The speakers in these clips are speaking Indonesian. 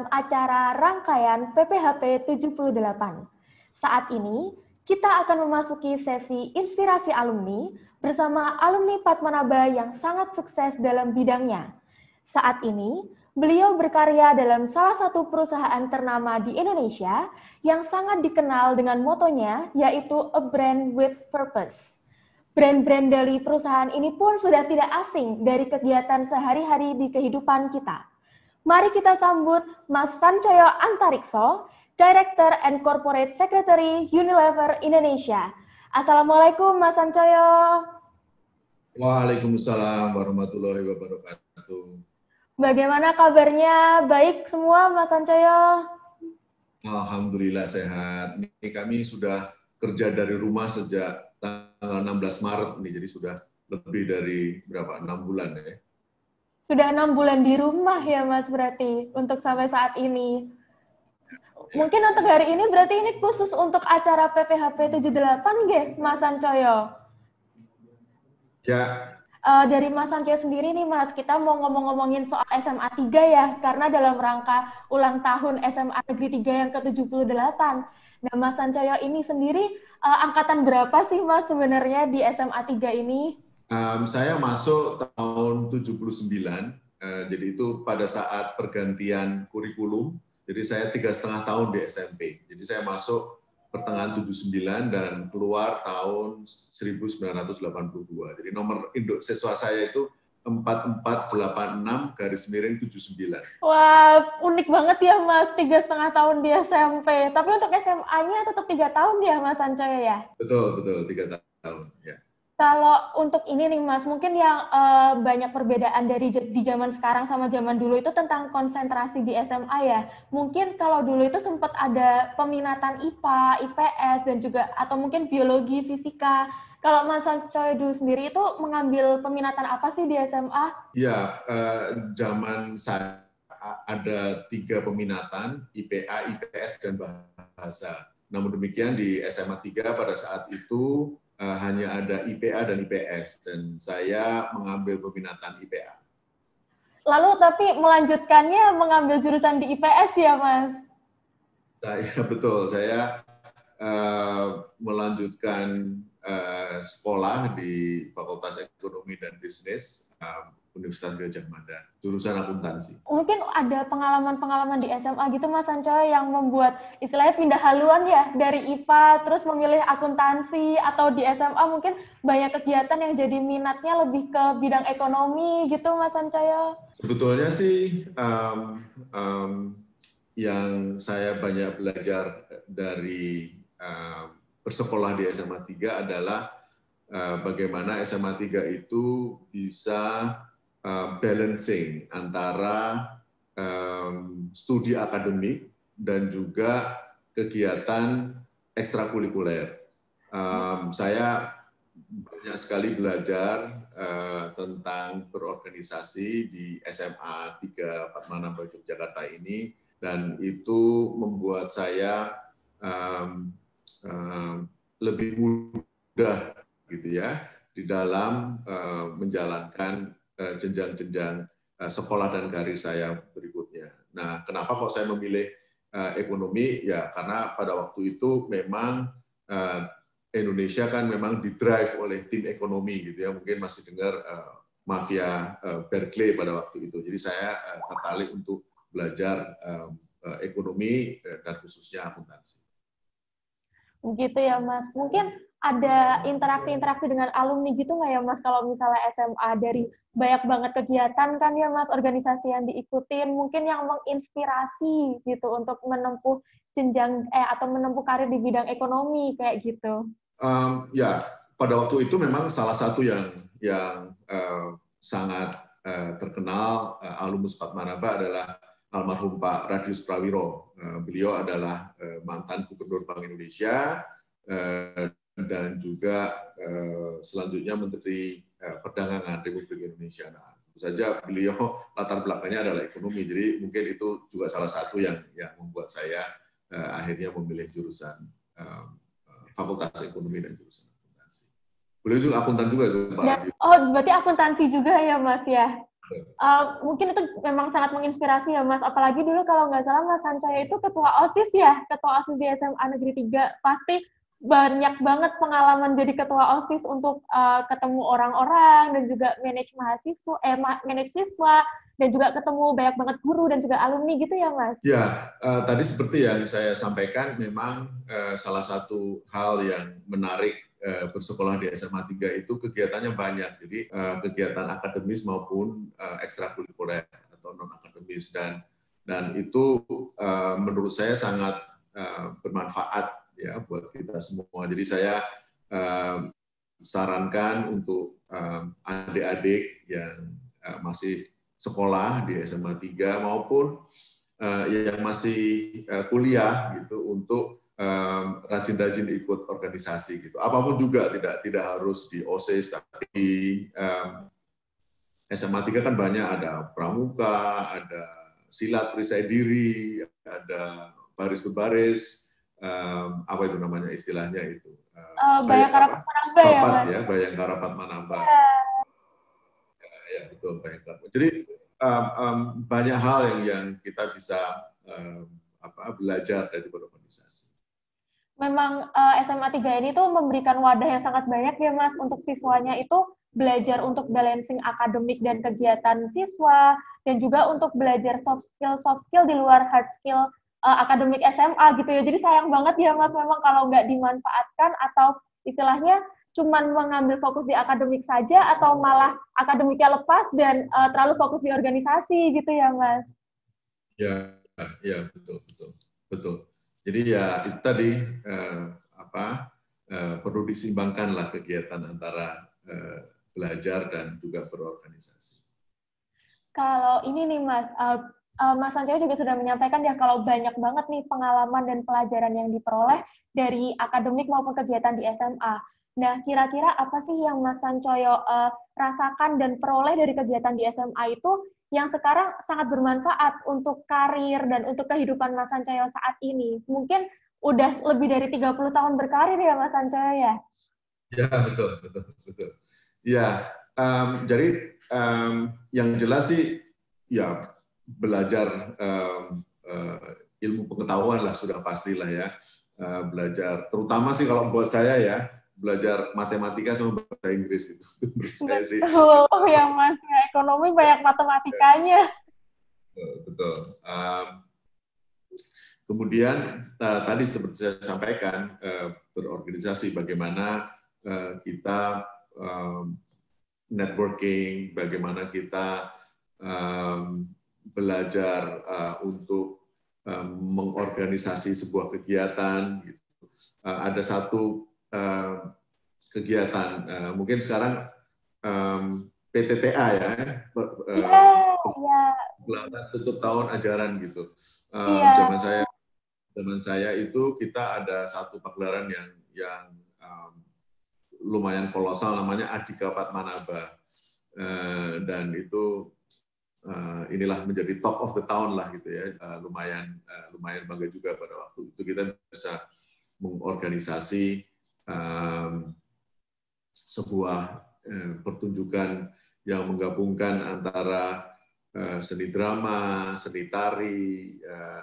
dalam acara rangkaian PPHP 78. Saat ini, kita akan memasuki sesi inspirasi alumni bersama alumni Padmanaba yang sangat sukses dalam bidangnya. Saat ini, beliau berkarya dalam salah satu perusahaan ternama di Indonesia yang sangat dikenal dengan motonya, yaitu A Brand with Purpose. Brand-brand dari perusahaan ini pun sudah tidak asing dari kegiatan sehari-hari di kehidupan kita. Mari kita sambut Mas Sancoyo Antarikso, Director and Corporate Secretary Unilever Indonesia. Assalamualaikum Mas Sancoyo. Waalaikumsalam warahmatullahi wabarakatuh. Bagaimana kabarnya? Baik semua Mas Sancoyo? Alhamdulillah sehat. Ini kami sudah kerja dari rumah sejak tanggal 16 Maret nih, jadi sudah lebih dari 6 bulan ya. Sudah 6 bulan di rumah ya Mas berarti untuk sampai saat ini. Ya. Mungkin untuk hari ini berarti ini khusus untuk acara PPHP 78 nggih Mas Sancoyo? Ya. Dari Mas Sancoyo sendiri nih Mas, kita mau ngomongin soal SMA 3 ya, karena dalam rangka ulang tahun SMA Negeri 3 yang ke-78. Nah Mas Sancoyo ini sendiri angkatan berapa sih Mas sebenarnya di SMA 3 ini? Saya masuk tahun 79, jadi itu pada saat pergantian kurikulum, jadi saya 3,5 tahun di SMP. Jadi saya masuk pertengahan 79 dan keluar tahun 1982. Jadi nomor induk siswa saya itu 4486/79. Wah, unik banget ya Mas, 3,5 tahun di SMP. Tapi untuk SMA-nya tetap 3 tahun ya Mas Sancoyo ya? Betul, 3 tahun. Ya. Kalau untuk ini nih Mas, mungkin yang banyak perbedaan dari di zaman sekarang sama zaman dulu itu tentang konsentrasi di SMA ya. Mungkin kalau dulu itu sempat ada peminatan IPA, IPS, dan juga atau mungkin biologi, fisika. Kalau Mas Sancoyo dulu sendiri itu mengambil peminatan apa sih di SMA? Ya, zaman saya ada 3 peminatan, IPA, IPS, dan bahasa. Namun demikian di SMA 3 pada saat itu hanya ada IPA dan IPS, dan saya mengambil peminatan IPA. Lalu tapi melanjutkannya mengambil jurusan di IPS ya, Mas? Betul, saya melanjutkan sekolah di Fakultas Ekonomi dan Bisnis Universitas Gadjah Mada, jurusan akuntansi. Mungkin ada pengalaman-pengalaman di SMA gitu Mas Sancoyo yang membuat istilahnya pindah haluan ya dari IPA terus memilih akuntansi, atau di SMA mungkin banyak kegiatan yang jadi minatnya lebih ke bidang ekonomi gitu Mas Sancoyo? Sebetulnya sih yang saya banyak belajar dari bersekolah di SMA 3 adalah bagaimana SMA 3 itu bisa balancing antara studi akademik dan juga kegiatan ekstrakurikuler. Saya banyak sekali belajar tentang berorganisasi di SMA 3 Padmanaba Yogyakarta ini, dan itu membuat saya lebih mudah gitu ya di dalam menjalankan jenjang-jenjang sekolah dan karir saya berikutnya. Nah, kenapa kok saya memilih ekonomi? Ya, karena pada waktu itu memang Indonesia kan memang didrive oleh tim ekonomi gitu ya. Mungkin masih dengar mafia Berkeley pada waktu itu. Jadi saya tertarik untuk belajar ekonomi dan khususnya akuntansi. Begitu ya Mas. Mungkin ada interaksi-interaksi dengan alumni gitu nggak ya Mas, kalau misalnya SMA dari banyak banget kegiatan kan ya Mas, organisasi yang diikutin, mungkin yang menginspirasi gitu untuk menempuh jenjang atau menempuh karir di bidang ekonomi kayak gitu? Ya, pada waktu itu memang salah satu yang sangat terkenal alumnus Padmanaba adalah almarhum Pak Radius Prawiro. Beliau adalah mantan Gubernur Bank Indonesia dan juga selanjutnya Menteri Perdagangan Republik Indonesia. Nah, tentu saja beliau latar belakangnya adalah ekonomi, jadi mungkin itu juga salah satu yang membuat saya akhirnya memilih jurusan Fakultas Ekonomi dan jurusan akuntansi. Beliau juga akuntan juga itu Pak Radius. Oh, berarti akuntansi juga ya Mas ya? Mungkin itu memang sangat menginspirasi ya Mas, apalagi dulu kalau nggak salah Mas Sancoyo itu ketua OSIS ya, ketua OSIS di SMA Negeri 3, pasti banyak banget pengalaman jadi ketua OSIS untuk ketemu orang-orang dan juga manage mahasiswa, manage siswa, dan juga ketemu banyak banget guru dan juga alumni gitu ya Mas? Ya, tadi seperti yang saya sampaikan, memang salah satu hal yang menarik bersekolah di SMA 3 itu kegiatannya banyak. Jadi kegiatan akademis maupun ekstrakurikuler atau non akademis, dan itu menurut saya sangat bermanfaat ya buat kita semua. Jadi saya sarankan untuk adik-adik yang masih sekolah di SMA 3 maupun yang masih kuliah gitu untuk rajin-rajin ikut organisasi gitu. Apapun juga, tidak harus di OSIS, tapi di SMA 3 kan banyak, ada pramuka, ada silat perisai diri, ada baris berbaris, apa itu namanya istilahnya itu? Bayangkara Panamba ya Papat Mas? ya, Bayangkara Padmanaba. Ya. Ya, betul, Bayangkara. Jadi banyak hal yang kita bisa belajar dari berorganisasi. Memang SMA 3 ini tuh memberikan wadah yang sangat banyak ya Mas untuk siswanya itu belajar untuk balancing akademik dan kegiatan siswa, dan juga untuk belajar soft skill di luar hard skill akademik SMA gitu ya. Jadi sayang banget ya Mas memang kalau nggak dimanfaatkan atau istilahnya cuman mengambil fokus di akademik saja atau malah akademiknya lepas dan terlalu fokus di organisasi gitu ya Mas. Ya, ya betul, betul, betul. Jadi ya itu tadi perlu diseimbangkanlah kegiatan antara belajar dan juga berorganisasi. Kalau ini nih Mas, Mas Sancoyo juga sudah menyampaikan ya kalau banyak banget nih pengalaman dan pelajaran yang diperoleh dari akademik maupun kegiatan di SMA. Nah, kira-kira apa sih yang Mas Sancoyo rasakan dan peroleh dari kegiatan di SMA itu yang sekarang sangat bermanfaat untuk karir dan untuk kehidupan Mas Sancoyo saat ini? Mungkin udah lebih dari 30 tahun berkarir ya Mas Sancoyo ya? Ya, betul, betul, betul. Ya, jadi yang jelas sih ya belajar ilmu pengetahuan lah sudah pastilah ya. Belajar terutama sih kalau buat saya ya, belajar matematika sama bahasa Inggris itu menurut saya sih. Oh ya Mas, ya, ekonomi banyak matematikanya. Betul. Kemudian tadi seperti saya sampaikan, berorganisasi bagaimana kita networking, bagaimana kita belajar untuk mengorganisasi sebuah kegiatan. Gitu. Ada satu kegiatan, mungkin sekarang PTTA ya, pelajaran tutup tahun ajaran gitu. Zaman saya itu kita ada satu pagelaran yang lumayan kolosal, namanya Adhika Padmanaba, dan itu inilah menjadi top of the town lah gitu ya. Lumayan bangga juga pada waktu itu kita bisa mengorganisasi sebuah pertunjukan yang menggabungkan antara seni drama, seni tari,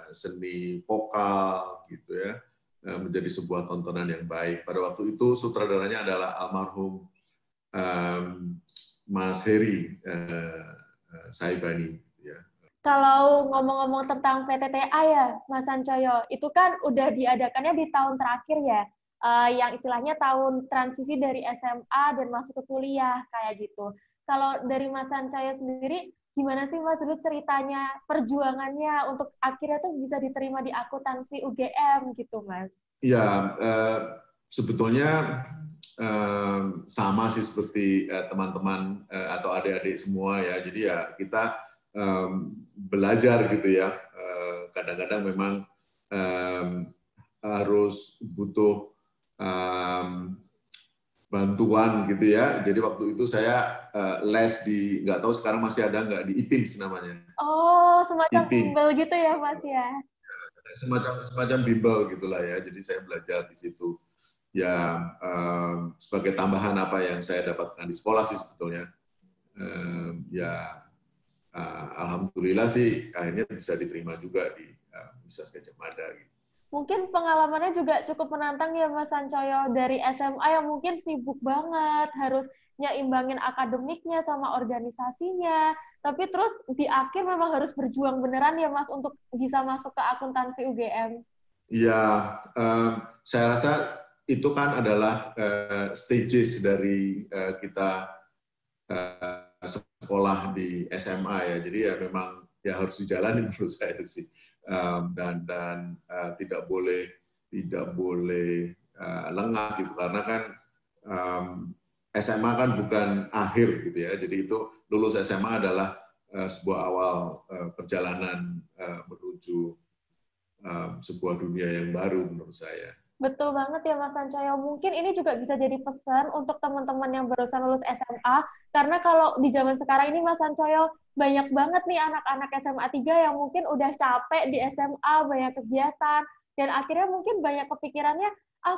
seni vokal gitu ya, menjadi sebuah tontonan yang baik. Pada waktu itu sutradaranya adalah almarhum Mas Heri Saibani. Ya. Kalau ngomong-ngomong tentang PTTA ya, Mas Sancoyo, itu kan udah diadakannya di tahun terakhir ya, yang istilahnya tahun transisi dari SMA dan masuk ke kuliah kayak gitu. Kalau dari Mas Sancoyo sendiri, gimana sih Mas dulu ceritanya, perjuangannya untuk akhirnya tuh bisa diterima di akuntansi UGM gitu Mas? Ya, sebetulnya sama sih seperti teman-teman atau adik-adik semua ya. Jadi ya kita belajar gitu ya. Kadang-kadang memang harus butuh bantuan gitu ya. Jadi waktu itu saya les di, nggak tahu sekarang masih ada nggak, di IPINS namanya. Oh, semacam bimbel gitu ya Mas ya? Semacam bimbel gitulah ya. Jadi saya belajar di situ. Ya sebagai tambahan apa yang saya dapatkan di sekolah sih sebetulnya. Ya alhamdulillah sih akhirnya bisa diterima juga di Universitas Gadjah Mada gitu. Mungkin pengalamannya juga cukup menantang ya Mas Sancoyo, dari SMA yang mungkin sibuk banget, harus nyeimbangin akademiknya sama organisasinya, tapi terus di akhir memang harus berjuang beneran ya Mas untuk bisa masuk ke akuntansi UGM. Iya, saya rasa itu kan adalah stages dari kita sekolah di SMA ya, jadi ya memang ya harus dijalani menurut saya sih. Dan tidak boleh lengah gitu, karena kan SMA kan bukan akhir gitu ya, jadi itu lulus SMA adalah sebuah awal perjalanan menuju sebuah dunia yang baru menurut saya. Betul banget ya Mas Sancoyo. Mungkin ini juga bisa jadi pesan untuk teman-teman yang barusan lulus SMA, karena kalau di zaman sekarang ini Mas Sancoyo, banyak banget nih anak-anak SMA 3 yang mungkin udah capek di SMA, banyak kegiatan, dan akhirnya mungkin banyak kepikirannya,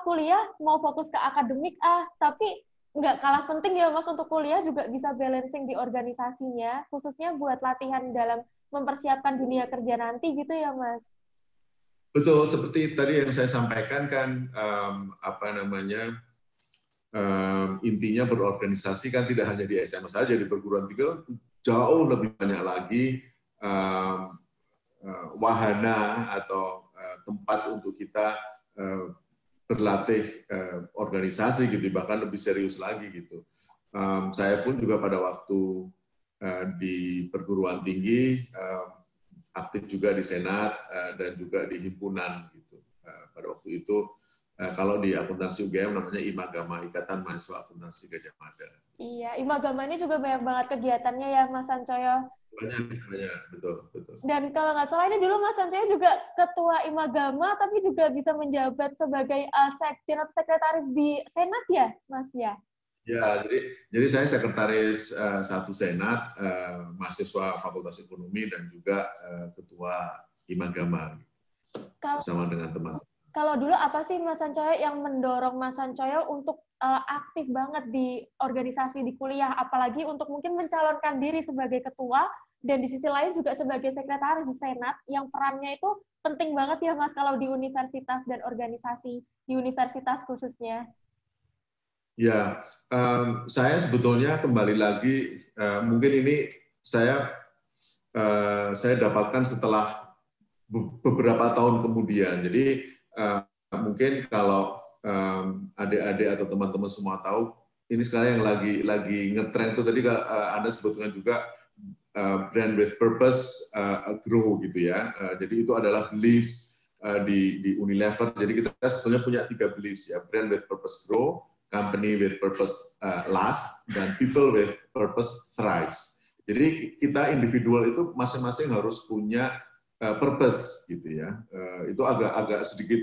kuliah mau fokus ke akademik, tapi nggak kalah penting ya Mas untuk kuliah juga bisa balancing di organisasinya, khususnya buat latihan dalam mempersiapkan dunia kerja nanti gitu ya Mas. Betul, seperti tadi yang saya sampaikan kan, intinya berorganisasi kan tidak hanya di SMA saja, di perguruan tinggi jauh lebih banyak lagi wahana atau tempat untuk kita berlatih organisasi gitu, bahkan lebih serius lagi gitu. Saya pun juga pada waktu di perguruan tinggi aktif juga di Senat dan juga di himpunan gitu. Pada waktu itu kalau di akuntansi UGM namanya IMAGAMA, Ikatan Mahasiswa Akuntansi Gadjah Mada. Iya, IMAGAMA ini juga banyak banget kegiatannya ya Mas Sancoyo. Banyak, betul. Dan kalau nggak salah ini dulu Mas Sancoyo juga ketua IMAGAMA, tapi juga bisa menjabat sebagai sekjen atau sekretaris di Senat ya, Mas ya? Ya, jadi saya sekretaris satu Senat, mahasiswa Fakultas Ekonomi dan juga ketua IMAGAMA bersama dengan teman. Kalau dulu apa sih Mas Sancoyo yang mendorong Mas Sancoyo untuk aktif banget di organisasi di kuliah, apalagi untuk mungkin mencalonkan diri sebagai ketua dan di sisi lain juga sebagai sekretaris di Senat yang perannya itu penting banget ya Mas kalau di universitas dan organisasi di universitas khususnya. Ya, saya sebetulnya kembali lagi, mungkin ini saya dapatkan setelah beberapa tahun kemudian. Jadi mungkin kalau adik-adik atau teman-teman semua tahu, ini sekarang yang lagi ngetren itu tadi Anda sebutkan juga brand with purpose grow gitu ya. Jadi itu adalah beliefs di Unilever. Jadi kita sebetulnya punya 3 beliefs ya, brand with purpose grow, company with purpose last, dan people with purpose thrives. Jadi kita individual itu masing-masing harus punya purpose gitu ya. Itu agak sedikit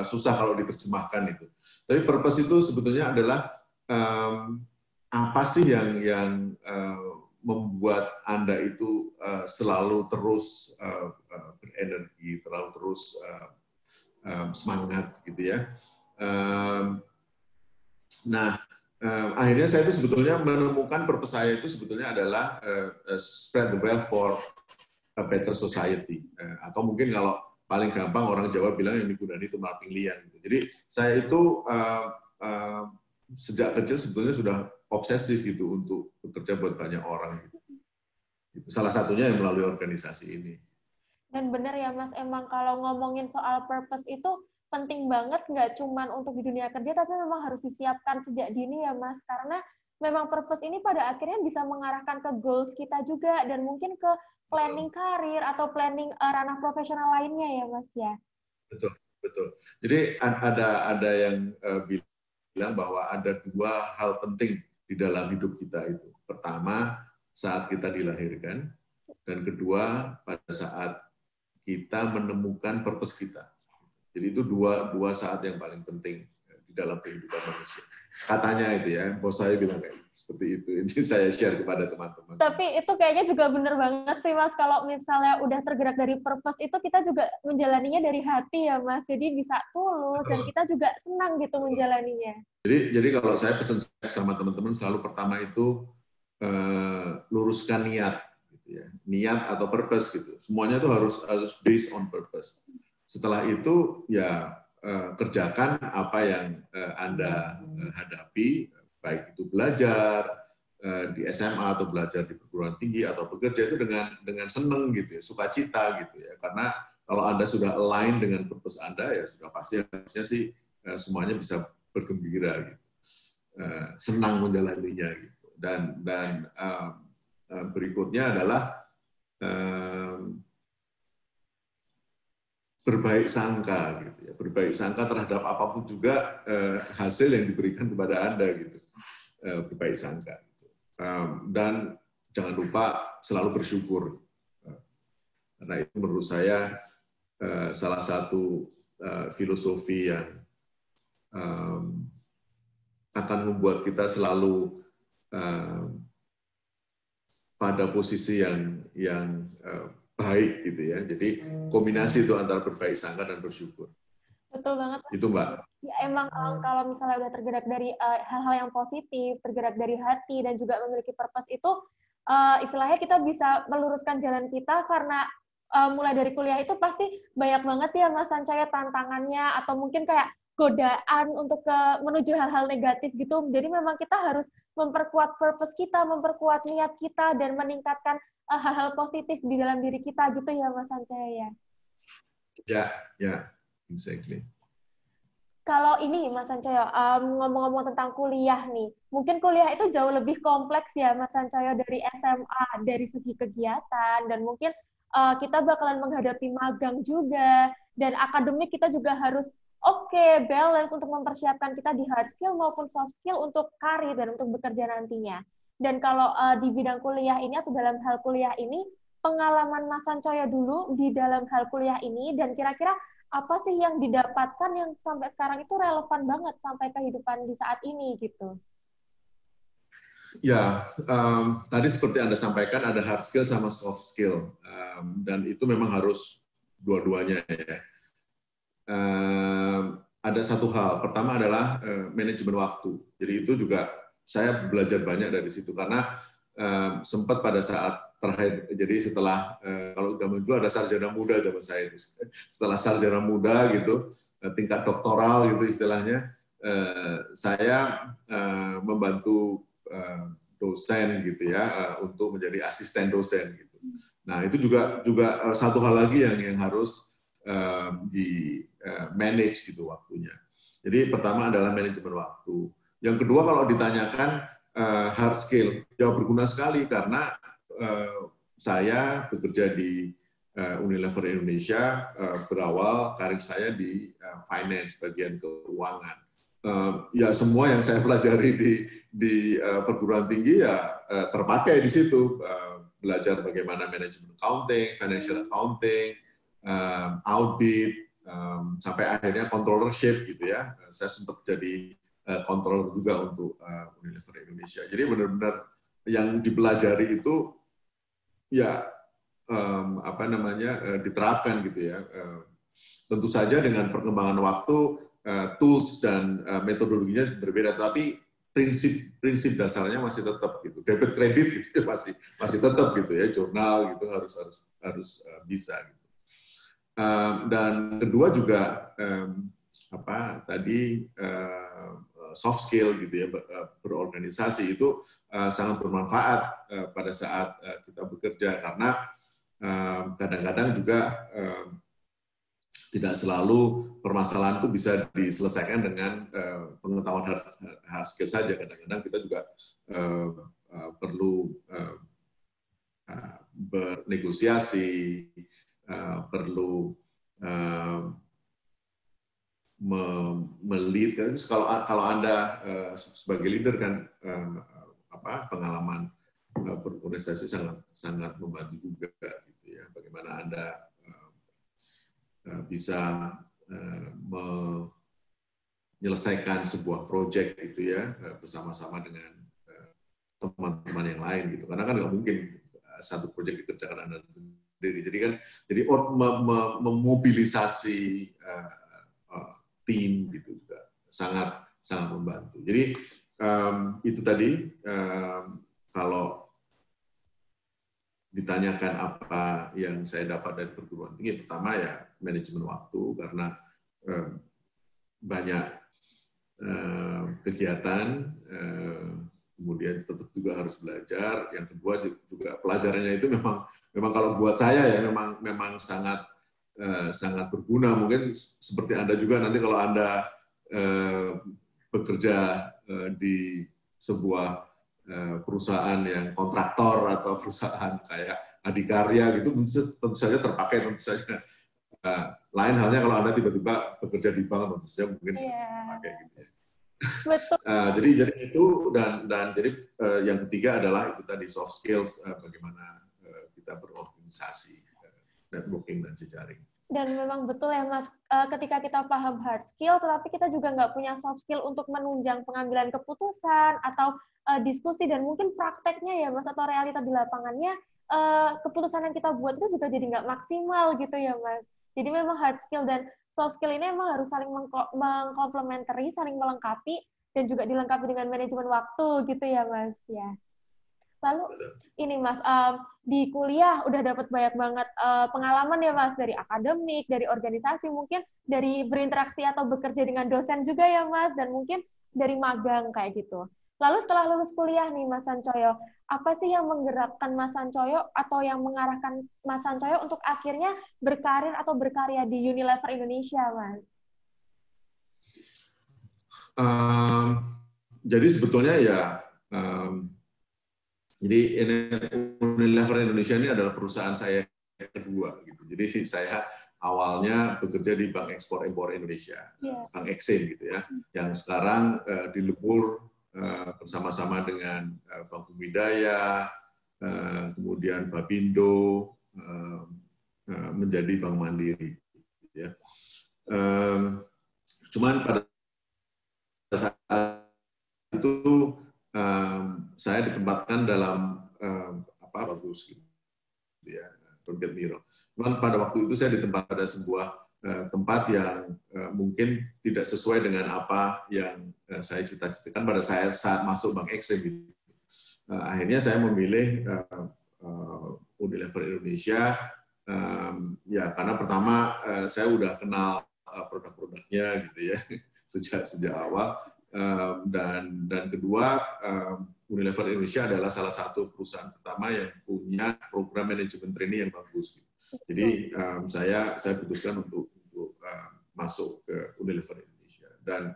susah kalau diterjemahkan itu. Tapi purpose itu sebetulnya adalah apa sih yang membuat Anda itu selalu terus berenergi, selalu terus semangat gitu ya. Nah, akhirnya saya itu sebetulnya menemukan purpose saya itu sebetulnya adalah spread the wealth for a better society. Atau mungkin kalau paling gampang orang Jawa bilang yang Gudani itu Marping Lian. Jadi saya itu sejak kecil sebetulnya sudah obsesif gitu untuk bekerja buat banyak orang. Gitu. Salah satunya yang melalui organisasi ini. Dan benar ya Mas, emang kalau ngomongin soal purpose itu penting banget, nggak cuma untuk di dunia kerja, tapi memang harus disiapkan sejak dini ya Mas, karena memang purpose ini pada akhirnya bisa mengarahkan ke goals kita juga, dan mungkin ke planning karir atau planning ranah profesional lainnya ya Mas ya. Betul. Jadi ada yang bilang bahwa ada 2 hal penting di dalam hidup kita itu. Pertama, saat kita dilahirkan, dan kedua, pada saat kita menemukan purpose kita. Jadi itu dua saat yang paling penting di dalam kehidupan manusia. Katanya itu ya, bos saya bilang kayak seperti itu. Ini saya share kepada teman-teman. Tapi itu kayaknya juga benar banget sih Mas, kalau misalnya udah tergerak dari purpose itu kita juga menjalaninya dari hati ya Mas. Jadi bisa tulus dan kita juga senang gitu menjalaninya. Jadi kalau saya pesan sama teman-teman selalu pertama itu luruskan niat gitu niat atau purpose gitu. Semuanya itu harus based on purpose. Setelah itu ya kerjakan apa yang Anda hadapi, baik itu belajar di SMA atau belajar di perguruan tinggi atau bekerja itu dengan seneng gitu ya, sukacita gitu ya. Karena kalau Anda sudah align dengan purpose Anda ya sudah pasti harusnya sih semuanya bisa bergembira gitu. Senang menjalaninya gitu. Dan berikutnya adalah berbaik sangka gitu ya. Berbaik sangka terhadap apapun juga hasil yang diberikan kepada Anda gitu. Berbaik sangka. Dan jangan lupa selalu bersyukur. Karena itu menurut saya salah satu filosofi yang akan membuat kita selalu pada posisi yang baik gitu ya. Jadi kombinasi itu antara berbaik sangka dan bersyukur. Betul banget. Itu Mbak. Ya emang kalau misalnya udah tergerak dari hal-hal yang positif, tergerak dari hati dan juga memiliki purpose itu istilahnya kita bisa meluruskan jalan kita karena mulai dari kuliah itu pasti banyak banget ya Mas Sancaya tantangannya atau mungkin kayak godaan untuk menuju hal-hal negatif gitu. Jadi memang kita harus memperkuat purpose kita, memperkuat niat kita dan meningkatkan hal-hal positif di dalam diri kita gitu ya Mas Sancaya ya. Ya, exactly. Kalau ini Mas Sancoyo, ngomong-ngomong tentang kuliah nih, mungkin kuliah itu jauh lebih kompleks ya Mas Sancoyo dari SMA, dari segi kegiatan, dan mungkin kita bakalan menghadapi magang juga, dan akademik kita juga harus balance untuk mempersiapkan kita di hard skill maupun soft skill untuk karir dan untuk bekerja nantinya. Dan kalau di bidang kuliah ini atau dalam hal kuliah ini, pengalaman Mas Sancoyo dulu di dalam hal kuliah ini, dan kira-kira apa sih yang didapatkan yang sampai sekarang itu relevan banget sampai kehidupan di saat ini gitu? Ya, tadi seperti Anda sampaikan ada hard skill sama soft skill, dan itu memang harus dua-duanya ya. Ada satu hal, pertama adalah manajemen waktu. Jadi itu juga saya belajar banyak dari situ karena sempat pada saat terakhir, jadi setelah kalau zaman dulu ada sarjana muda zaman saya itu, setelah sarjana muda gitu, tingkat doktoral gitu istilahnya, saya membantu dosen gitu ya untuk menjadi asisten dosen gitu. Nah itu juga satu hal lagi yang harus di manage gitu waktunya. Jadi pertama adalah manajemen waktu. Yang kedua kalau ditanyakan hard skill, ya berguna sekali karena saya bekerja di Unilever Indonesia, berawal karir saya di finance, bagian keuangan. Ya semua yang saya pelajari di perguruan tinggi ya terpakai di situ. Belajar bagaimana manajemen accounting, financial accounting, audit, sampai akhirnya controllership gitu ya. Saya sempat jadi controller juga untuk Unilever Indonesia. Jadi benar-benar yang dipelajari itu ya diterapkan gitu ya. Tentu saja dengan perkembangan waktu tools dan metodologinya berbeda, tapi prinsip dasarnya masih tetap gitu. Debit kredit gitu masih tetap gitu ya. Jurnal gitu harus bisa gitu. Dan kedua juga soft skill gitu ya, berorganisasi itu sangat bermanfaat pada saat kita bekerja karena kadang-kadang juga tidak selalu permasalahan itu bisa diselesaikan dengan pengetahuan hard skill saja. Kadang-kadang kita juga perlu bernegosiasi, perlu melead. Kalau Anda sebagai leader kan pengalaman berorganisasi sangat membantu juga gitu ya. Bagaimana Anda bisa menyelesaikan sebuah proyek gitu ya bersama-sama dengan teman-teman yang lain gitu. Karena kan nggak mungkin satu proyek dikerjakan Anda sendiri. Jadi memobilisasi tim gitu juga sangat membantu. Jadi itu tadi kalau ditanyakan apa yang saya dapat dari perguruan tinggi, pertama ya manajemen waktu, karena banyak kegiatan, kemudian tetap juga harus belajar. Yang kedua juga pelajarannya itu memang kalau buat saya ya memang sangat berguna. Mungkin seperti Anda juga nanti kalau Anda bekerja di sebuah perusahaan yang kontraktor atau perusahaan kayak adikarya gitu, tentu saja terpakai, tentu saja. Lain halnya kalau Anda tiba-tiba bekerja di bank, tentu saja mungkin terpakai gitu ya. Betul. Jadi itu dan jadi yang ketiga adalah itu tadi soft skills, bagaimana kita berorganisasi, networking dan jejaring. Dan memang betul ya Mas, ketika kita paham hard skill, tetapi kita juga nggak punya soft skill untuk menunjang pengambilan keputusan atau diskusi dan mungkin prakteknya ya Mas, atau realita di lapangannya, keputusan yang kita buat itu juga jadi nggak maksimal gitu ya Mas. Jadi memang hard skill dan soft skill ini memang harus saling mengkomplementari, saling melengkapi, dan juga dilengkapi dengan manajemen waktu gitu ya Mas ya. Lalu ini Mas, di kuliah udah dapat banyak banget pengalaman ya Mas, dari akademik, dari organisasi, mungkin dari berinteraksi atau bekerja dengan dosen juga ya Mas, dan mungkin dari magang kayak gitu. Lalu setelah lulus kuliah nih Mas Sancoyo, apa sih yang menggerakkan Mas Sancoyo atau yang mengarahkan Mas Sancoyo untuk akhirnya berkarir atau berkarya di Unilever Indonesia, Mas? Jadi sebetulnya ya, jadi Unilever Indonesia ini adalah perusahaan saya kedua. Gitu. Jadi saya awalnya bekerja di Bank Ekspor Impor Indonesia, Bank Eksim gitu ya, yang sekarang dilebur bersama-sama dengan Bank Bumidaya, kemudian Bapindo, menjadi Bank Mandiri. Ya. Cuman pada saat itu saya ditempatkan dalam bagus gitu ya, don't get me wrong. Cuman pada waktu itu saya ditempatkan pada sebuah tempat yang mungkin tidak sesuai dengan apa yang saya cita-citakan pada saat masuk Bank Eksim. Gitu. Akhirnya saya memilih Unilever Indonesia ya karena pertama saya udah kenal produk-produknya gitu ya sejak awal. Dan kedua, Unilever Indonesia adalah salah satu perusahaan pertama yang punya program manajemen training yang bagus. Jadi saya putuskan untuk masuk ke Unilever Indonesia dan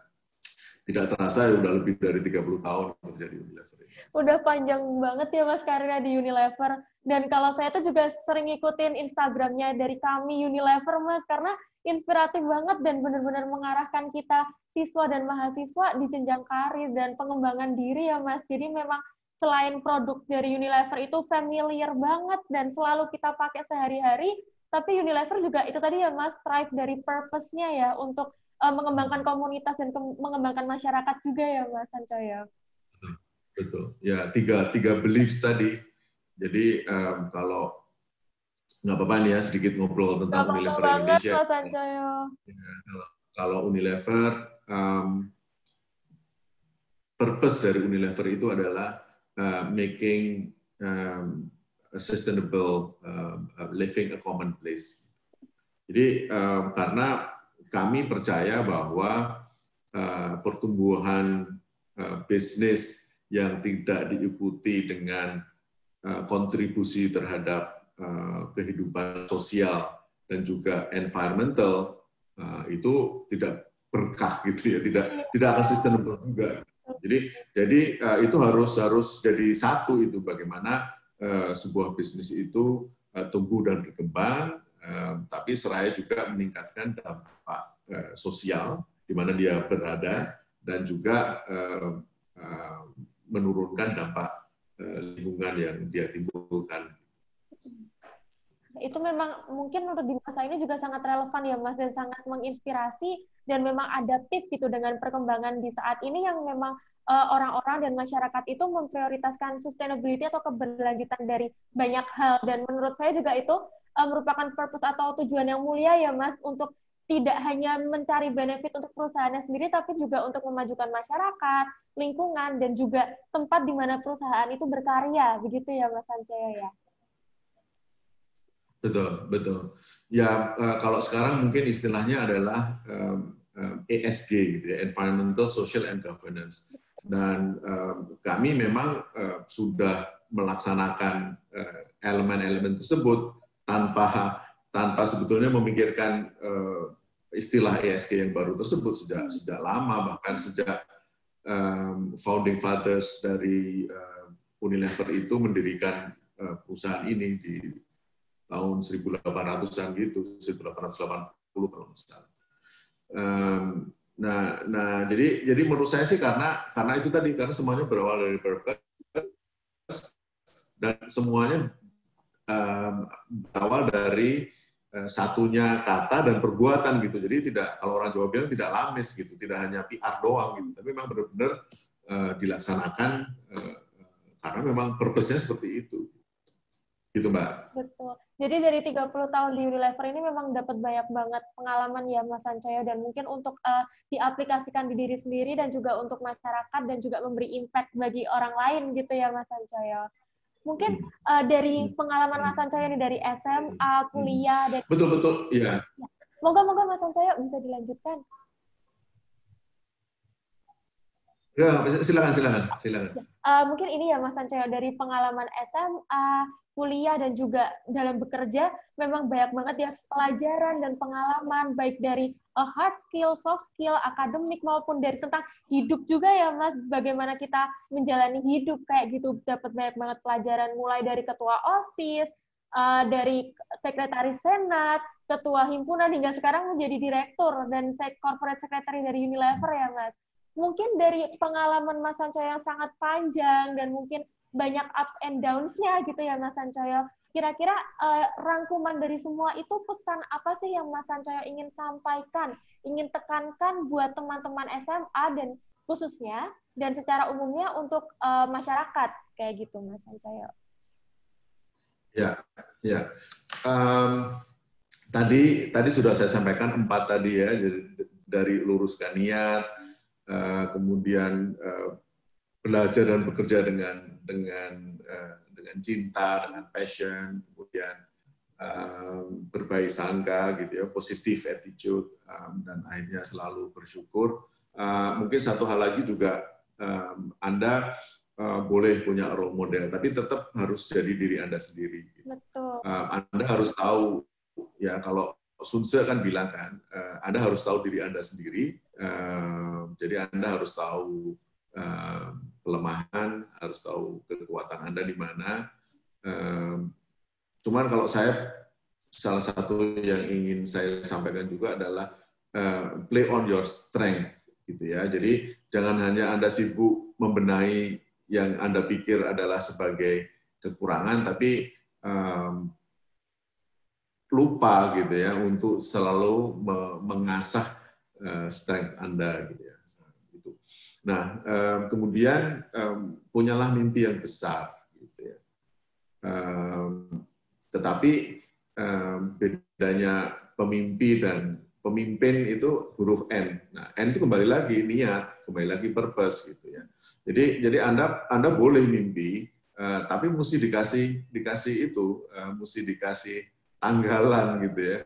tidak terasa ya udah lebih dari 30 tahun bekerja di Unilever. Udah panjang banget ya Mas karirnya di Unilever. Dan kalau saya tuh juga sering ngikutin Instagramnya dari kami Unilever Mas, karena inspiratif banget dan benar-benar mengarahkan kita siswa dan mahasiswa di jenjang karir dan pengembangan diri ya Mas. Jadi memang selain produk dari Unilever itu familiar banget dan selalu kita pakai sehari-hari, tapi Unilever juga itu tadi ya Mas, strive dari purpose-nya ya untuk mengembangkan komunitas dan mengembangkan masyarakat juga ya Mas Sancoyo. Betul. Ya, tiga beliefs tadi. Jadi kalau nggak apa-apa nih ya sedikit ngobrol tentang Unilever Indonesia. Mas Sancoyo. Ya, kalau Unilever, purpose dari Unilever itu adalah making a sustainable living a commonplace. Jadi karena kami percaya bahwa pertumbuhan bisnis yang tidak diikuti dengan kontribusi terhadap kehidupan sosial dan juga environmental itu tidak berkah gitu ya, tidak akan sustainable juga. Jadi itu harus jadi satu itu bagaimana sebuah bisnis itu tumbuh dan berkembang, tapi seraya juga meningkatkan dampak sosial di mana dia berada dan juga menurunkan dampak lingkungan yang dia timbulkan. Itu memang mungkin untuk di masa ini juga sangat relevan ya Mas, dan sangat menginspirasi dan memang adaptif gitu dengan perkembangan di saat ini yang memang orang-orang dan masyarakat itu memprioritaskan sustainability atau keberlanjutan dari banyak hal, dan menurut saya juga itu merupakan purpose atau tujuan yang mulia ya Mas, untuk tidak hanya mencari benefit untuk perusahaannya sendiri, tapi juga untuk memajukan masyarakat, lingkungan, dan juga tempat di mana perusahaan itu berkarya, begitu ya Mas Sancoyo ya? Betul, betul. Ya, kalau sekarang mungkin istilahnya adalah ESG, gitu ya, Environmental, Social, and Governance. Dan kami memang sudah melaksanakan elemen-elemen tersebut tanpa sebetulnya memikirkan istilah ESG yang baru tersebut sejak lama, bahkan sejak founding fathers dari Unilever itu mendirikan perusahaan ini di tahun 1800-an gitu, 1880 kalau nggak salah. Nah, jadi menurut saya sih karena itu tadi, karena semuanya berawal dari purpose dan semuanya berawal dari satunya kata dan perbuatan gitu. Jadi tidak, kalau orang Jawa bilang tidak lamis gitu, tidak hanya PR doang gitu, tapi memang benar-benar dilaksanakan karena memang purpose-nya seperti itu. Gitu, Mbak. Betul. Jadi dari 30 tahun di Unilever ini memang dapat banyak banget pengalaman ya Mas Sancoyo, dan mungkin untuk diaplikasikan di diri sendiri dan juga untuk masyarakat dan juga memberi impact bagi orang lain gitu ya Mas Sancoyo. Mungkin dari pengalaman Mas Sancoyo ini dari SMA, kuliah, dan betul, iya. Moga-moga Mas Sancoyo bisa dilanjutkan. Ya, silakan. Mungkin ini ya Mas Sancoyo, dari pengalaman SMA, kuliah, dan juga dalam bekerja, memang banyak banget ya pelajaran dan pengalaman, baik dari hard skill, soft skill, akademik, maupun dari tentang hidup juga ya Mas, bagaimana kita menjalani hidup kayak gitu, dapat banyak banget pelajaran, mulai dari ketua OSIS, dari sekretaris senat, ketua himpunan, hingga sekarang menjadi direktur dan corporate secretary dari Unilever ya Mas. Mungkin dari pengalaman Mas Sancoyo yang sangat panjang dan mungkin banyak ups and downs-nya gitu ya Mas Sancoyo. Kira-kira rangkuman dari semua itu, pesan apa sih yang Mas Sancoyo ingin sampaikan, ingin tekankan buat teman-teman SMA dan khususnya dan secara umumnya untuk masyarakat kayak gitu Mas Sancoyo? Ya. Tadi sudah saya sampaikan 4 tadi ya, dari luruskan niat, kemudian belajar dan bekerja dengan cinta, dengan passion, kemudian berbaik sangka gitu ya, positive attitude, dan akhirnya selalu bersyukur. Mungkin satu hal lagi juga, Anda boleh punya role model, tapi tetap harus jadi diri Anda sendiri. Betul. Anda harus tahu ya, kalau Sun Tzu kan bilang kan, Anda harus tahu diri Anda sendiri. Jadi Anda harus tahu kelemahan, harus tahu kekuatan Anda di mana. Cuman kalau salah satu yang ingin saya sampaikan juga adalah play on your strength, gitu ya. Jadi jangan hanya Anda sibuk membenahi yang Anda pikir adalah sebagai kekurangan, tapi lupa gitu ya untuk selalu mengasah strength Anda gitu ya. Nah, kemudian punyalah mimpi yang besar gitu ya. Tetapi bedanya pemimpi dan pemimpin itu huruf N. Nah, N itu kembali lagi niat, kembali lagi purpose gitu ya. Jadi Anda boleh mimpi, tapi mesti dikasih itu, mesti dikasih tanggalan gitu ya.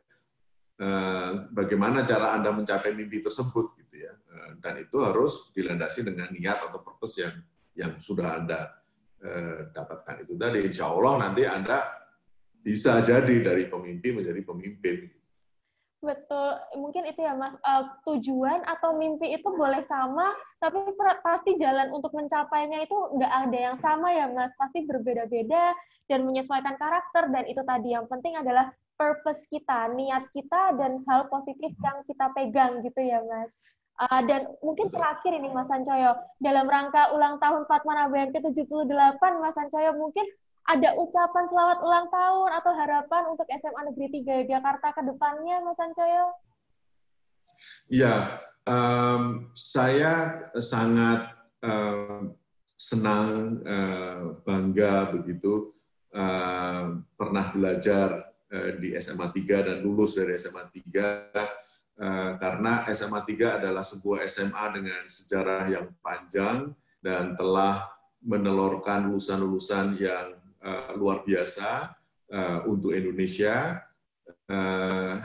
Bagaimana cara Anda mencapai mimpi tersebut gitu ya. Dan itu harus dilandasi dengan niat atau purpose yang sudah Anda dapatkan itu tadi. Insya Allah nanti Anda bisa jadi dari pemimpi menjadi pemimpin. Betul, mungkin itu ya Mas, tujuan atau mimpi itu boleh sama, tapi pasti jalan untuk mencapainya itu nggak ada yang sama ya Mas, pasti berbeda-beda dan menyesuaikan karakter, dan itu tadi yang penting adalah purpose kita, niat kita, dan hal positif yang kita pegang gitu ya Mas. Dan mungkin terakhir ini Mas Sancoyo, dalam rangka ulang tahun Padmanaba yang ke-78, Mas Sancoyo, mungkin ada ucapan selamat ulang tahun atau harapan untuk SMA Negeri 3 Jakarta ke depannya, Mas Sancoyo? Ya, saya sangat senang, bangga begitu pernah belajar di SMA 3 dan lulus dari SMA 3, karena SMA 3 adalah sebuah SMA dengan sejarah yang panjang dan telah menelurkan lulusan-lulusan yang luar biasa, untuk Indonesia.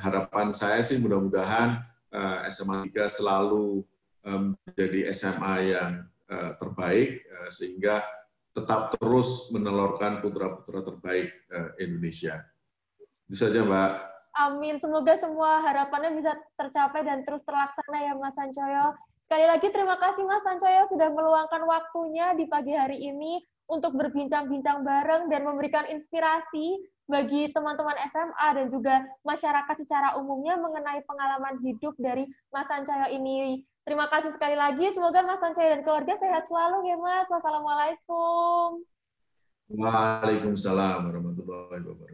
Harapan saya sih mudah-mudahan SMA 3 selalu menjadi SMA yang terbaik, sehingga tetap terus menelurkan putra-putra terbaik Indonesia. Itu saja, Mbak. Amin. Semoga semua harapannya bisa tercapai dan terus terlaksana ya, Mas Sancoyo. Sekali lagi terima kasih Mas Sancoyo sudah meluangkan waktunya di pagi hari ini untuk berbincang-bincang bareng dan memberikan inspirasi bagi teman-teman SMA dan juga masyarakat secara umumnya mengenai pengalaman hidup dari Mas Sancoyo ini. Terima kasih sekali lagi. Semoga Mas Sancoyo dan keluarga sehat selalu ya, Mas. Wassalamualaikum. Waalaikumsalam warahmatullahi wabarakatuh.